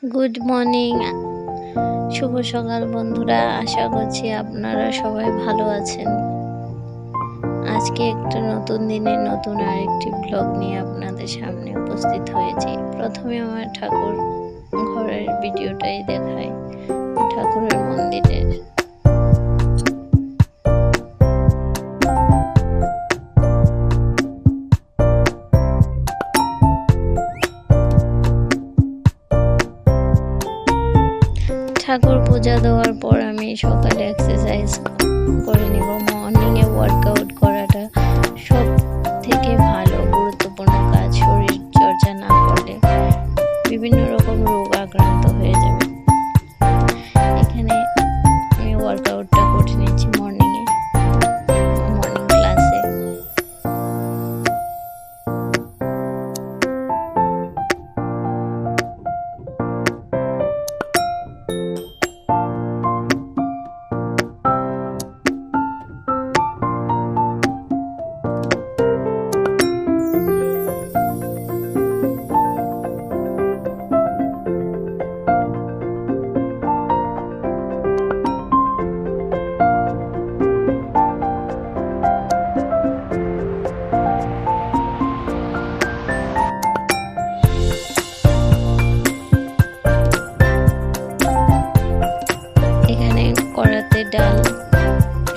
Good morning, শুভ সকাল বন্ধুরা। আশা করছি আপনারা সবাই ভালো আছেন। আজকে একটা নতুন দিনে নতুন আরেকটি ব্লগ নিয়ে আপনাদের সামনে উপস্থিত হয়েছি। প্রথমে আমার ঠাকুর ঘরের ভিডিওটাই দেখাই, ঠাকুরের মন্দিরের। ঠাকুর পূজা দেওয়ার পর আমি সকালে এক্সারসাইজ করে নিব। মর্নিংয়ে ওয়ার্কআউট করাটা সব থেকে ভালো গুরুত্বপূর্ণ কাজ। শরীর চর্চা না করলে বিভিন্ন রকম রোগ আক্রান্ত হয়ে যাবে। এখানে আমি ওয়ার্কআউটটা করে নিচ্ছি মর্নিং ক্লাসে। কড়াতে ডাল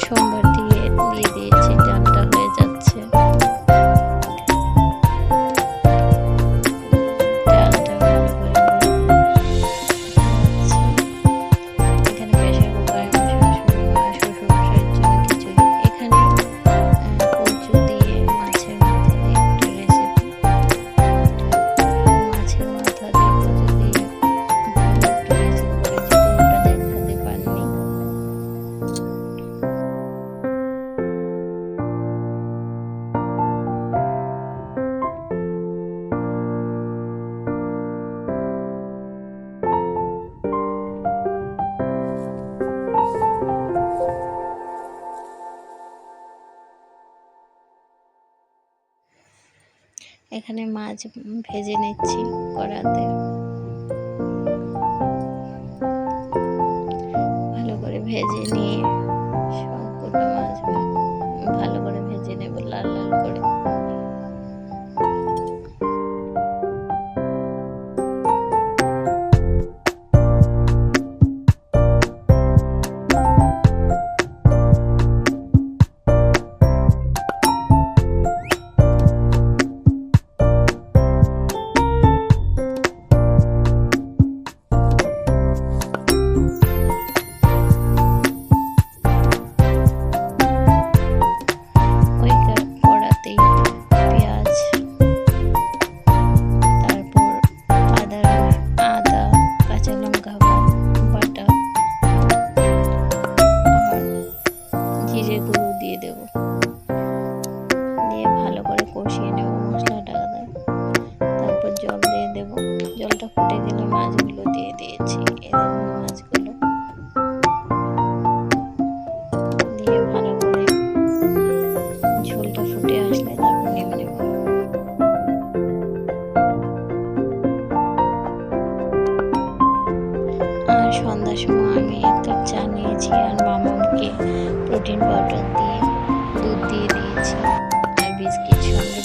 সোমবার দিয়ে দিয়েছি, ডালটা হয়ে যাচ্ছে। ডালটা এখানে প্রেসার কুকারে শ্বশুরমশাইয়ের জন্য খিচুড়ি। এখানে কচু দিয়ে মাছের মাথা দিয়ে একটা রেসিপি। মাছের মাথা দিয়ে কচু দিয়ে একটা রেসিপি করেছি, পুরোটা দেখাতে পারিনি। এখানে মাছ ভেজে নিচ্ছি কড়াতে, ভালো করে ভেজে নিয়ে সবগুলো মাছ ভালো করে ভেজে নেব লাল লাল করে। জল দিয়ে দেব। জলটা ফুটে গেলে মাছগুলো দিয়ে দিয়েছি। মাছগুলো দিয়ে ভালো করে ঝোলটা ফুটে আসলে তারপর নেমে নেব। আর সন্ধ্যার সময় আমি 1 কাপ চা নিয়েছি আর মামাকে প্রোটিন পাউডার দিয়ে দুধ দিয়ে দিয়েছি আর বিস্কিট, সঙ্গে